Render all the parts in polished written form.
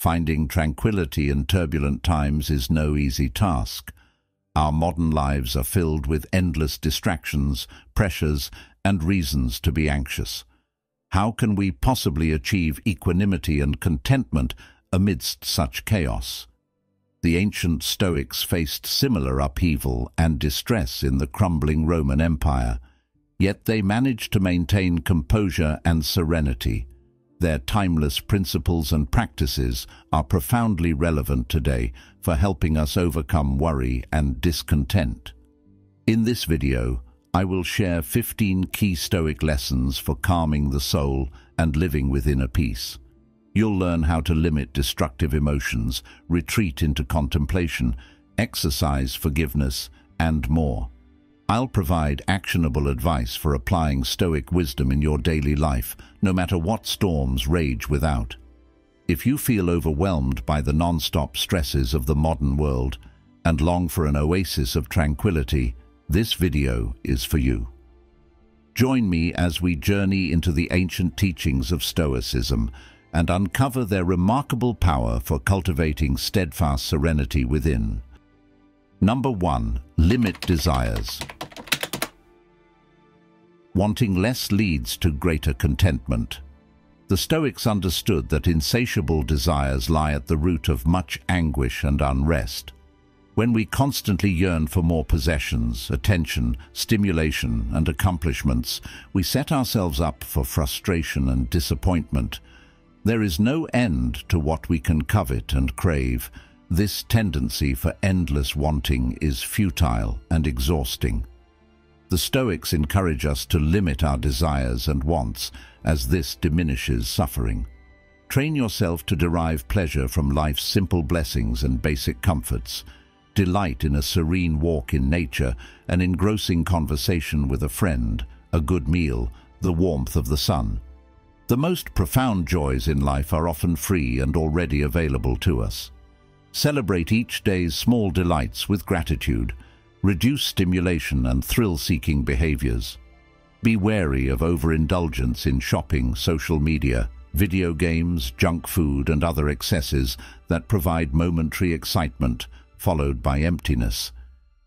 Finding tranquility in turbulent times is no easy task. Our modern lives are filled with endless distractions, pressures, and reasons to be anxious. How can we possibly achieve equanimity and contentment amidst such chaos? The ancient Stoics faced similar upheaval and distress in the crumbling Roman Empire, yet they managed to maintain composure and serenity. Their timeless principles and practices are profoundly relevant today for helping us overcome worry and discontent. In this video, I will share 15 key Stoic lessons for calming the soul and living with inner peace. You'll learn how to limit destructive emotions, retreat into contemplation, exercise forgiveness, and more. I'll provide actionable advice for applying Stoic wisdom in your daily life, no matter what storms rage without. If you feel overwhelmed by the non-stop stresses of the modern world and long for an oasis of tranquility, this video is for you. Join me as we journey into the ancient teachings of Stoicism and uncover their remarkable power for cultivating steadfast serenity within. Number 1. Limit desires. Wanting less leads to greater contentment. The Stoics understood that insatiable desires lie at the root of much anguish and unrest. When we constantly yearn for more possessions, attention, stimulation, and accomplishments, we set ourselves up for frustration and disappointment. There is no end to what we can covet and crave. This tendency for endless wanting is futile and exhausting. The Stoics encourage us to limit our desires and wants, as this diminishes suffering. Train yourself to derive pleasure from life's simple blessings and basic comforts. Delight in a serene walk in nature, an engrossing conversation with a friend, a good meal, the warmth of the sun. The most profound joys in life are often free and already available to us. Celebrate each day's small delights with gratitude. Reduce stimulation and thrill-seeking behaviors. Be wary of overindulgence in shopping, social media, video games, junk food, and other excesses that provide momentary excitement, followed by emptiness.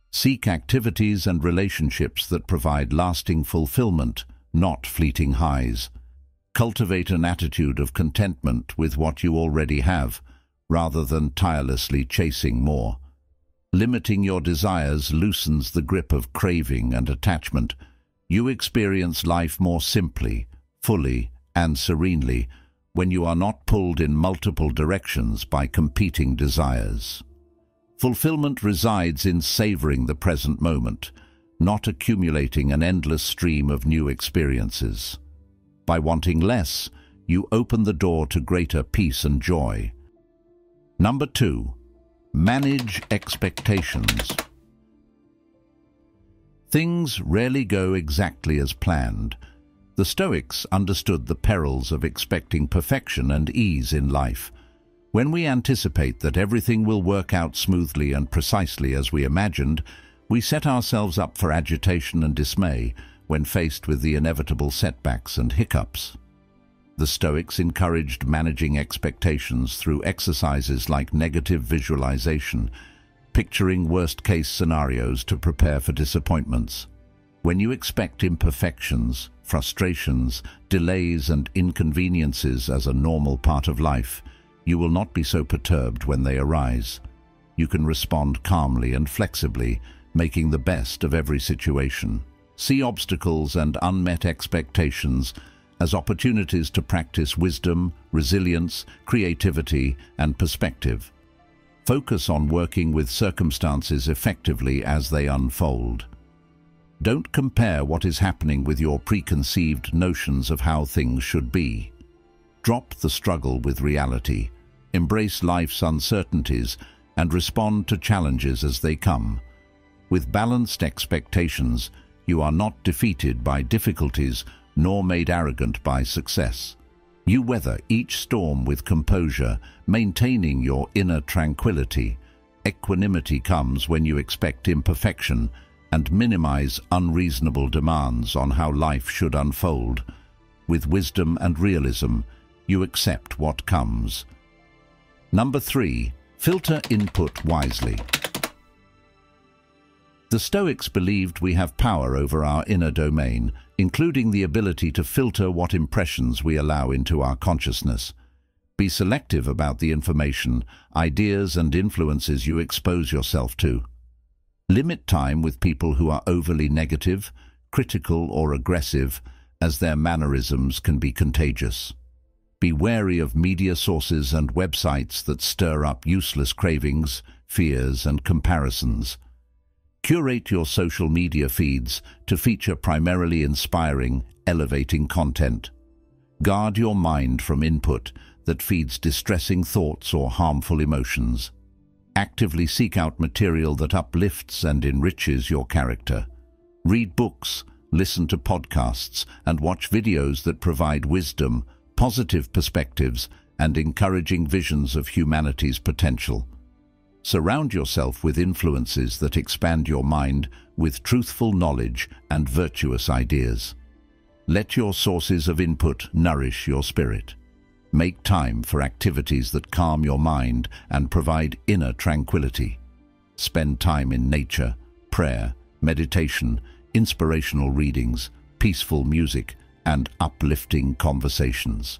Seek activities and relationships that provide lasting fulfillment, not fleeting highs. Cultivate an attitude of contentment with what you already have, rather than tirelessly chasing more. Limiting your desires loosens the grip of craving and attachment. You experience life more simply, fully, and serenely when you are not pulled in multiple directions by competing desires. Fulfillment resides in savoring the present moment, not accumulating an endless stream of new experiences. By wanting less, you open the door to greater peace and joy. Number 2. Manage expectations. Things rarely go exactly as planned. The Stoics understood the perils of expecting perfection and ease in life. When we anticipate that everything will work out smoothly and precisely as we imagined, we set ourselves up for agitation and dismay when faced with the inevitable setbacks and hiccups. The Stoics encouraged managing expectations through exercises like negative visualization, picturing worst-case scenarios to prepare for disappointments. When you expect imperfections, frustrations, delays, and inconveniences as a normal part of life, you will not be so perturbed when they arise. You can respond calmly and flexibly, making the best of every situation. See obstacles and unmet expectations as opportunities to practice wisdom, resilience, creativity, and perspective. Focus on working with circumstances effectively as they unfold. Don't compare what is happening with your preconceived notions of how things should be. Drop the struggle with reality, embrace life's uncertainties, and respond to challenges as they come. With balanced expectations, you are not defeated by difficulties nor made arrogant by success. You weather each storm with composure, maintaining your inner tranquility. Equanimity comes when you expect imperfection and minimize unreasonable demands on how life should unfold. With wisdom and realism, you accept what comes. Number 3. Filter input wisely. The Stoics believed we have power over our inner domain, including the ability to filter what impressions we allow into our consciousness. Be selective about the information, ideas and influences you expose yourself to. Limit time with people who are overly negative, critical or aggressive, as their mannerisms can be contagious. Be wary of media sources and websites that stir up useless cravings, fears and comparisons. Curate your social media feeds to feature primarily inspiring, elevating content. Guard your mind from input that feeds distressing thoughts or harmful emotions. Actively seek out material that uplifts and enriches your character. Read books, listen to podcasts, and watch videos that provide wisdom, positive perspectives, and encouraging visions of humanity's potential. Surround yourself with influences that expand your mind with truthful knowledge and virtuous ideas. Let your sources of input nourish your spirit. Make time for activities that calm your mind and provide inner tranquility. Spend time in nature, prayer, meditation, inspirational readings, peaceful music, and uplifting conversations.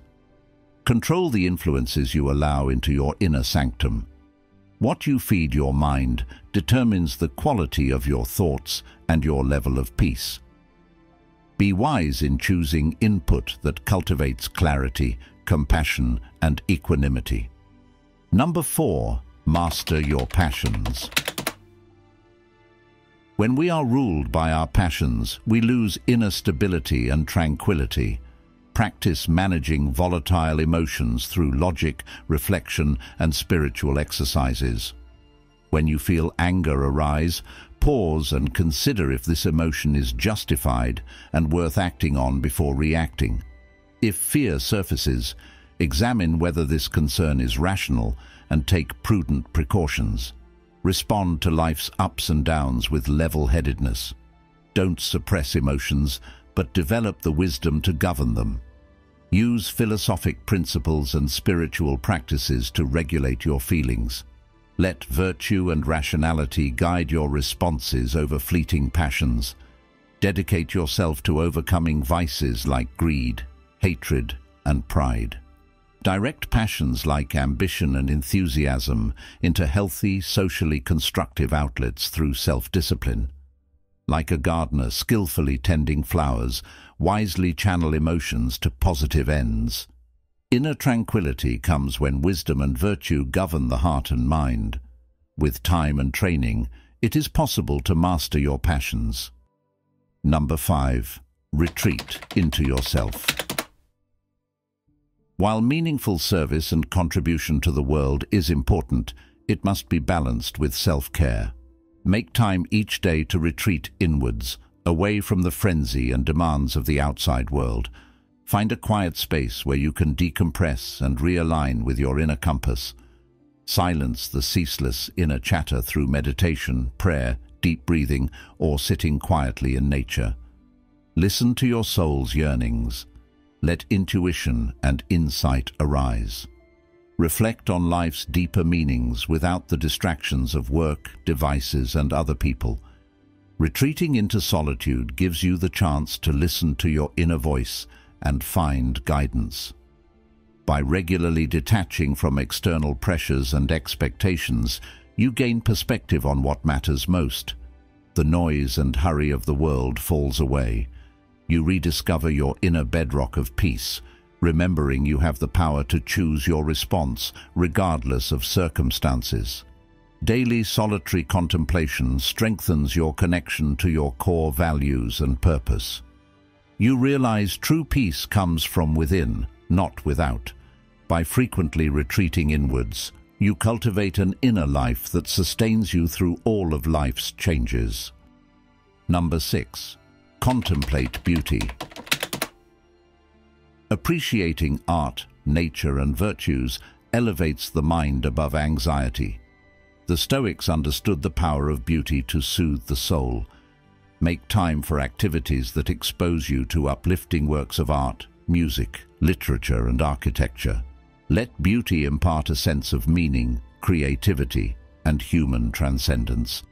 Control the influences you allow into your inner sanctum. What you feed your mind determines the quality of your thoughts and your level of peace. Be wise in choosing input that cultivates clarity, compassion, and equanimity. Number 4. Master your passions. When we are ruled by our passions, we lose inner stability and tranquility. Practice managing volatile emotions through logic, reflection, and spiritual exercises. When you feel anger arise, pause and consider if this emotion is justified and worth acting on before reacting. If fear surfaces, examine whether this concern is rational and take prudent precautions. Respond to life's ups and downs with level-headedness. Don't suppress emotions, but develop the wisdom to govern them. Use philosophic principles and spiritual practices to regulate your feelings. Let virtue and rationality guide your responses over fleeting passions. Dedicate yourself to overcoming vices like greed, hatred, and pride. Direct passions like ambition and enthusiasm into healthy, socially constructive outlets through self-discipline. Like a gardener skillfully tending flowers, wisely channel emotions to positive ends. Inner tranquility comes when wisdom and virtue govern the heart and mind. With time and training, it is possible to master your passions. Number 5. Retreat into yourself. While meaningful service and contribution to the world is important, it must be balanced with self-care. Make time each day to retreat inwards, away from the frenzy and demands of the outside world. Find a quiet space where you can decompress and realign with your inner compass. Silence the ceaseless inner chatter through meditation, prayer, deep breathing, or sitting quietly in nature. Listen to your soul's yearnings. Let intuition and insight arise. Reflect on life's deeper meanings without the distractions of work, devices, and other people. Retreating into solitude gives you the chance to listen to your inner voice and find guidance. By regularly detaching from external pressures and expectations, you gain perspective on what matters most. The noise and hurry of the world falls away. You rediscover your inner bedrock of peace, remembering you have the power to choose your response, regardless of circumstances. Daily solitary contemplation strengthens your connection to your core values and purpose. You realize true peace comes from within, not without. By frequently retreating inwards, you cultivate an inner life that sustains you through all of life's changes. Number 6. Contemplate beauty. Appreciating art, nature, and virtues elevates the mind above anxiety. The Stoics understood the power of beauty to soothe the soul. Make time for activities that expose you to uplifting works of art, music, literature, and architecture. Let beauty impart a sense of meaning, creativity, and human transcendence.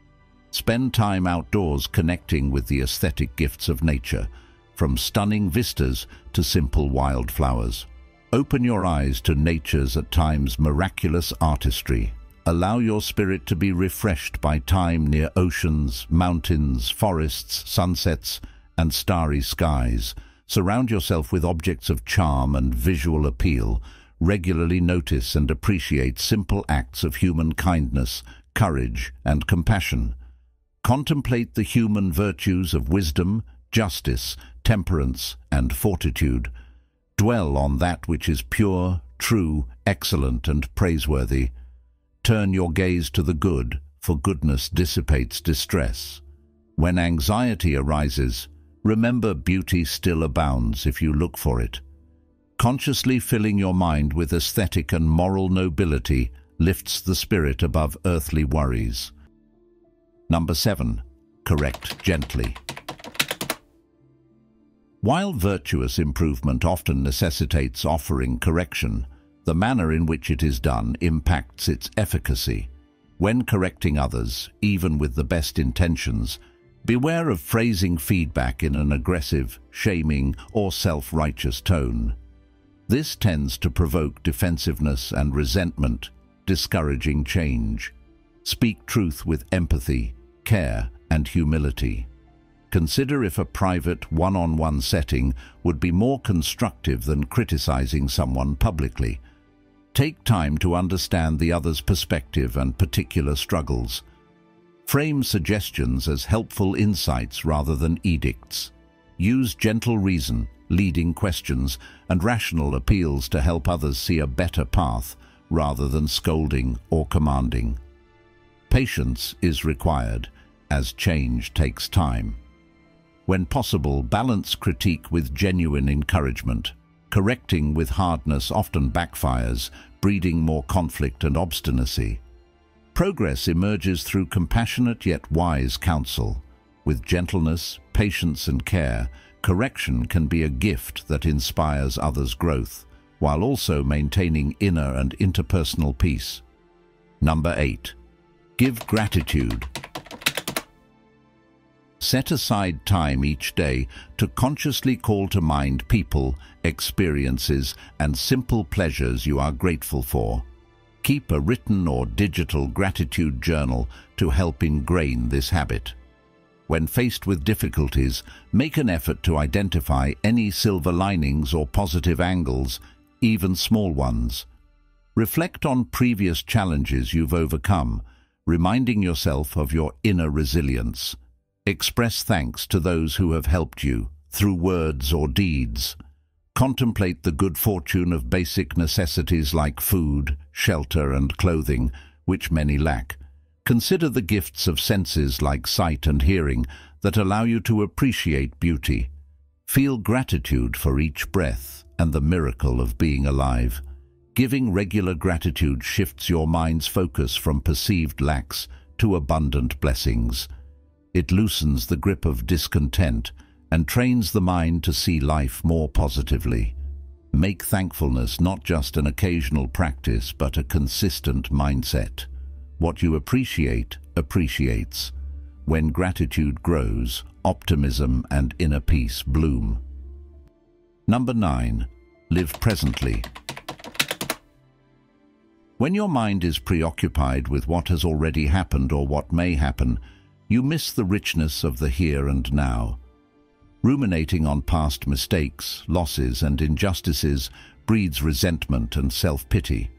Spend time outdoors connecting with the aesthetic gifts of nature, from stunning vistas to simple wildflowers. Open your eyes to nature's at times miraculous artistry. Allow your spirit to be refreshed by time near oceans, mountains, forests, sunsets, and starry skies. Surround yourself with objects of charm and visual appeal. Regularly notice and appreciate simple acts of human kindness, courage, and compassion. Contemplate the human virtues of wisdom, justice, temperance, and fortitude. Dwell on that which is pure, true, excellent, and praiseworthy. Turn your gaze to the good, for goodness dissipates distress. When anxiety arises, remember beauty still abounds if you look for it. Consciously filling your mind with aesthetic and moral nobility lifts the spirit above earthly worries. Number 7. Correct gently. While virtuous improvement often necessitates offering correction, the manner in which it is done impacts its efficacy. When correcting others, even with the best intentions, beware of phrasing feedback in an aggressive, shaming, or self-righteous tone. This tends to provoke defensiveness and resentment, discouraging change. Speak truth with empathy, care, and humility. Consider if a private, one-on-one setting would be more constructive than criticizing someone publicly. Take time to understand the other's perspective and particular struggles. Frame suggestions as helpful insights rather than edicts. Use gentle reason, leading questions, and rational appeals to help others see a better path rather than scolding or commanding. Patience is required, as change takes time. When possible, balance critique with genuine encouragement. Correcting with hardness often backfires, breeding more conflict and obstinacy. Progress emerges through compassionate yet wise counsel. With gentleness, patience, and care, correction can be a gift that inspires others' growth, while also maintaining inner and interpersonal peace. Number 8. Give gratitude. Set aside time each day to consciously call to mind people, experiences, and simple pleasures you are grateful for. Keep a written or digital gratitude journal to help ingrain this habit. When faced with difficulties, make an effort to identify any silver linings or positive angles, even small ones. Reflect on previous challenges you've overcome, reminding yourself of your inner resilience. Express thanks to those who have helped you, through words or deeds. Contemplate the good fortune of basic necessities like food, shelter, and clothing, which many lack. Consider the gifts of senses like sight and hearing that allow you to appreciate beauty. Feel gratitude for each breath and the miracle of being alive. Giving regular gratitude shifts your mind's focus from perceived lacks to abundant blessings. It loosens the grip of discontent and trains the mind to see life more positively. Make thankfulness not just an occasional practice, but a consistent mindset. What you appreciate, appreciates. When gratitude grows, optimism and inner peace bloom. Number 9. Live presently. When your mind is preoccupied with what has already happened or what may happen, you miss the richness of the here and now. Ruminating on past mistakes, losses, and injustices breeds resentment and self-pity.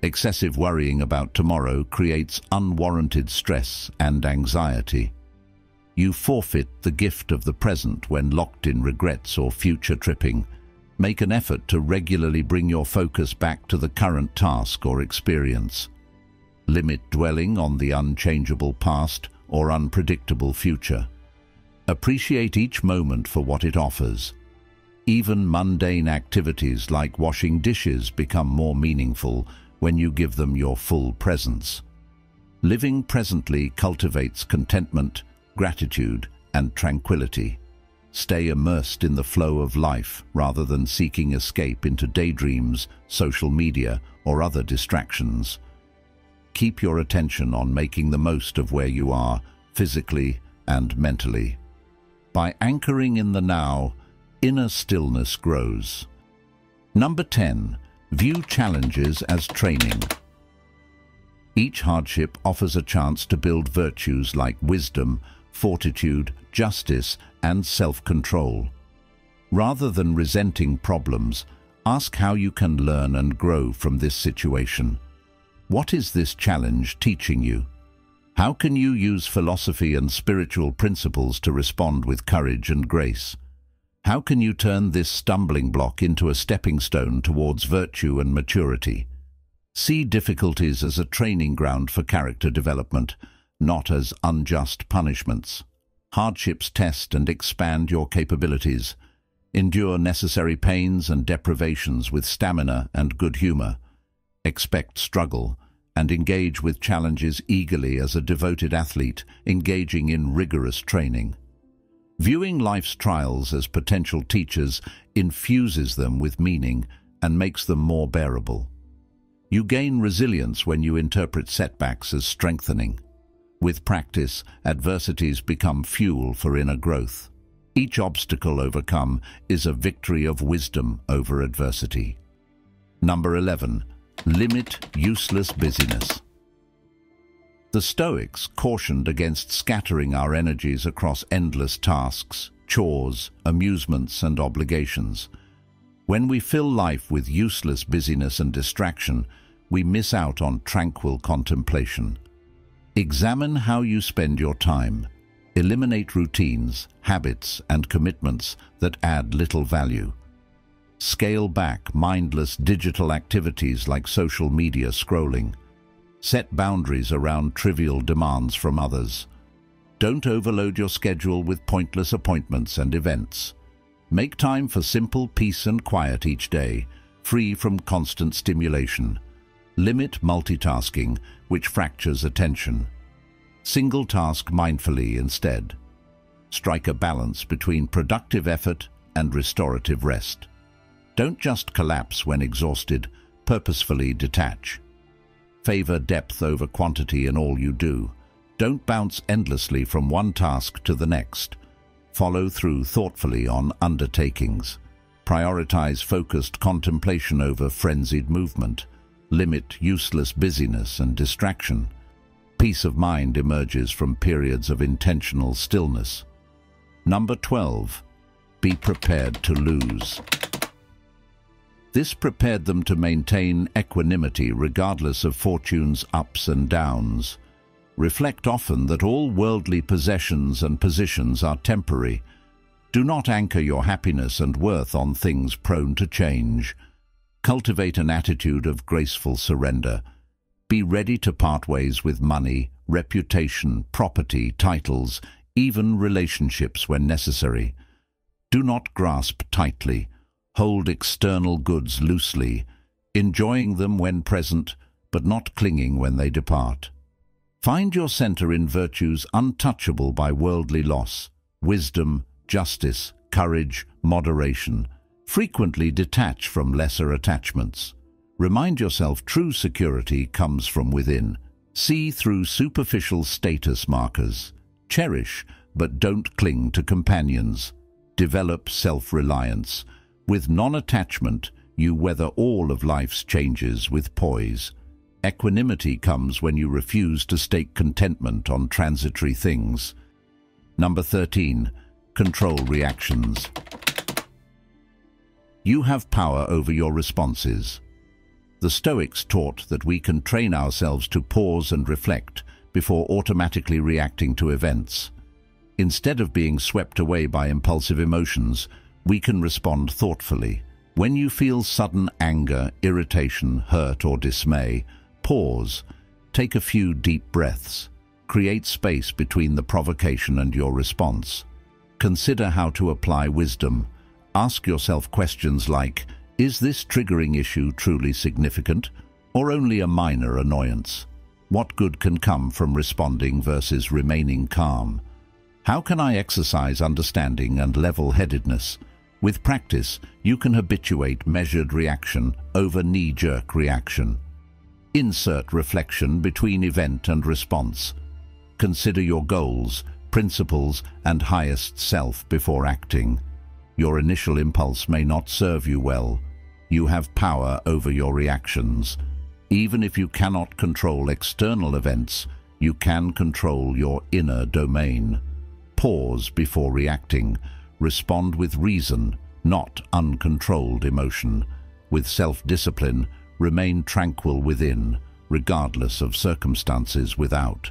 Excessive worrying about tomorrow creates unwarranted stress and anxiety. You forfeit the gift of the present when locked in regrets or future tripping. Make an effort to regularly bring your focus back to the current task or experience. Limit dwelling on the unchangeable past or unpredictable future. Appreciate each moment for what it offers. Even mundane activities like washing dishes become more meaningful when you give them your full presence. Living presently cultivates contentment, gratitude, and tranquility. Stay immersed in the flow of life rather than seeking escape into daydreams, social media, or other distractions. Keep your attention on making the most of where you are, physically and mentally. By anchoring in the now, inner stillness grows. Number 10. View challenges as training. Each hardship offers a chance to build virtues like wisdom, fortitude, justice, and self-control. Rather than resenting problems, ask how you can learn and grow from this situation. What is this challenge teaching you? How can you use philosophy and spiritual principles to respond with courage and grace? How can you turn this stumbling block into a stepping stone towards virtue and maturity? See difficulties as a training ground for character development, not as unjust punishments. Hardships test and expand your capabilities. Endure necessary pains and deprivations with stamina and good humor. Expect struggle and engage with challenges eagerly as a devoted athlete engaging in rigorous training. Viewing life's trials as potential teachers infuses them with meaning and makes them more bearable. You gain resilience when you interpret setbacks as strengthening. With practice, adversities become fuel for inner growth. Each obstacle overcome is a victory of wisdom over adversity. Number 11. Limit useless busyness. The Stoics cautioned against scattering our energies across endless tasks, chores, amusements, and obligations. When we fill life with useless busyness and distraction, we miss out on tranquil contemplation. Examine how you spend your time. Eliminate routines, habits, and commitments that add little value. Scale back mindless digital activities like social media scrolling. Set boundaries around trivial demands from others. Don't overload your schedule with pointless appointments and events. Make time for simple peace and quiet each day, free from constant stimulation. Limit multitasking, which fractures attention. Single task mindfully instead. Strike a balance between productive effort and restorative rest. Don't just collapse when exhausted, purposefully detach. Favor depth over quantity in all you do. Don't bounce endlessly from one task to the next. Follow through thoughtfully on undertakings. Prioritize focused contemplation over frenzied movement. Limit useless busyness and distraction. Peace of mind emerges from periods of intentional stillness. Number 12. Be prepared to lose. This prepared them to maintain equanimity regardless of fortune's ups and downs. Reflect often that all worldly possessions and positions are temporary. Do not anchor your happiness and worth on things prone to change. Cultivate an attitude of graceful surrender. Be ready to part ways with money, reputation, property, titles, even relationships when necessary. Do not grasp tightly. Hold external goods loosely, enjoying them when present, but not clinging when they depart. Find your center in virtues untouchable by worldly loss: wisdom, justice, courage, moderation. Frequently detach from lesser attachments. Remind yourself true security comes from within. See through superficial status markers. Cherish, but don't cling to companions. Develop self-reliance. With non-attachment, you weather all of life's changes with poise. Equanimity comes when you refuse to stake contentment on transitory things. Number 13. Control reactions. You have power over your responses. The Stoics taught that we can train ourselves to pause and reflect before automatically reacting to events. Instead of being swept away by impulsive emotions, we can respond thoughtfully. When you feel sudden anger, irritation, hurt, or dismay, pause. Take a few deep breaths. Create space between the provocation and your response. Consider how to apply wisdom. Ask yourself questions like, is this triggering issue truly significant, or only a minor annoyance? What good can come from responding versus remaining calm? How can I exercise understanding and level-headedness? With practice, you can habituate measured reaction over knee-jerk reaction. Insert reflection between event and response. Consider your goals, principles, and highest self before acting. Your initial impulse may not serve you well. You have power over your reactions. Even if you cannot control external events, you can control your inner domain. Pause before reacting. Respond with reason, not uncontrolled emotion. With self-discipline, remain tranquil within, regardless of circumstances without.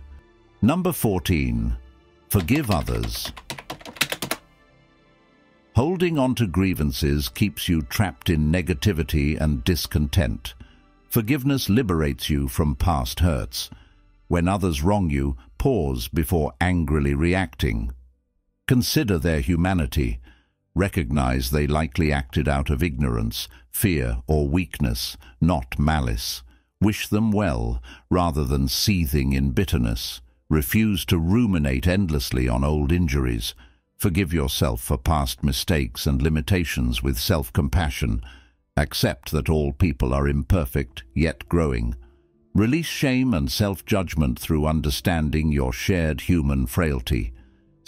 Number 14. Forgive others. Holding on to grievances keeps you trapped in negativity and discontent. Forgiveness liberates you from past hurts. When others wrong you, pause before angrily reacting. Consider their humanity. Recognize they likely acted out of ignorance, fear, or weakness, not malice. Wish them well, rather than seething in bitterness. Refuse to ruminate endlessly on old injuries. Forgive yourself for past mistakes and limitations with self-compassion. Accept that all people are imperfect, yet growing. Release shame and self-judgment through understanding your shared human frailty.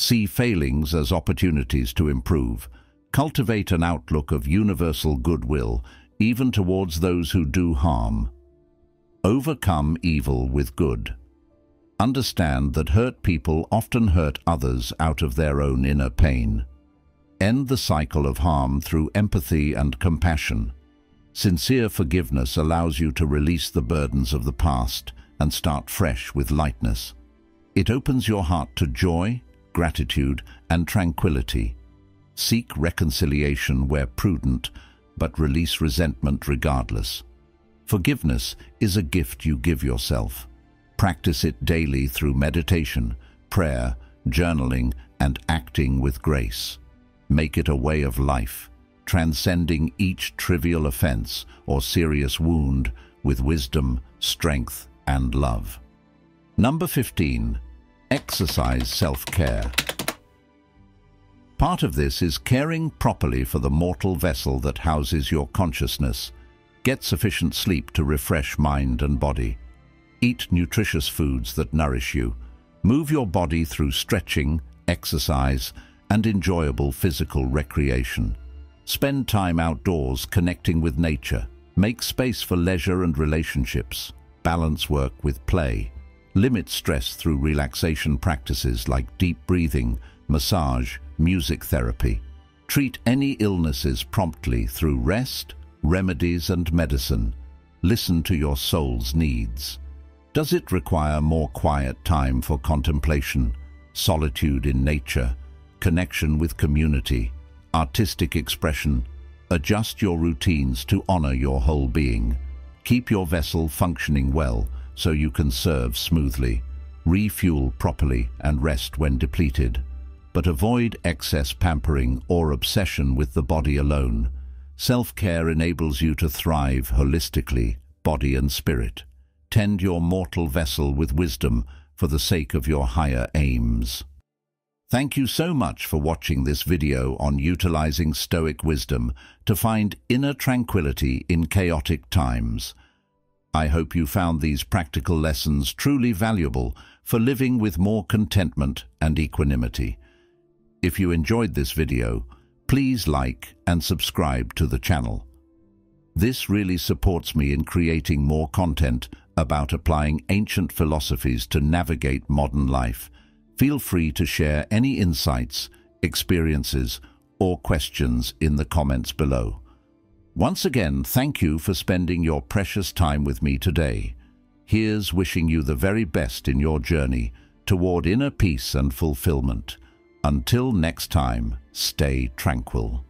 See failings as opportunities to improve. Cultivate an outlook of universal goodwill, even towards those who do harm. Overcome evil with good. Understand that hurt people often hurt others out of their own inner pain. End the cycle of harm through empathy and compassion. Sincere forgiveness allows you to release the burdens of the past and start fresh with lightness. It opens your heart to joy, gratitude, and tranquility. Seek reconciliation where prudent, but release resentment regardless. Forgiveness is a gift you give yourself. Practice it daily through meditation, prayer, journaling, and acting with grace. Make it a way of life, transcending each trivial offense or serious wound with wisdom, strength, and love. Number 15. Exercise self-care. Part of this is caring properly for the mortal vessel that houses your consciousness. Get sufficient sleep to refresh mind and body. Eat nutritious foods that nourish you. Move your body through stretching, exercise, and enjoyable physical recreation. Spend time outdoors connecting with nature. Make space for leisure and relationships. Balance work with play. Limit stress through relaxation practices like deep breathing, massage, music therapy. Treat any illnesses promptly through rest, remedies, and medicine. Listen to your soul's needs. Does it require more quiet time for contemplation, solitude in nature, connection with community, artistic expression? Adjust your routines to honor your whole being. Keep your vessel functioning well so you can serve smoothly. Refuel properly and rest when depleted. But avoid excess pampering or obsession with the body alone. Self-care enables you to thrive holistically, body and spirit. Tend your mortal vessel with wisdom for the sake of your higher aims. Thank you so much for watching this video on utilizing Stoic wisdom to find inner tranquility in chaotic times. I hope you found these practical lessons truly valuable for living with more contentment and equanimity. If you enjoyed this video, please like and subscribe to the channel. This really supports me in creating more content about applying ancient philosophies to navigate modern life. Feel free to share any insights, experiences, or questions in the comments below. Once again, thank you for spending your precious time with me today. Here's wishing you the very best in your journey toward inner peace and fulfillment. Until next time, stay tranquil.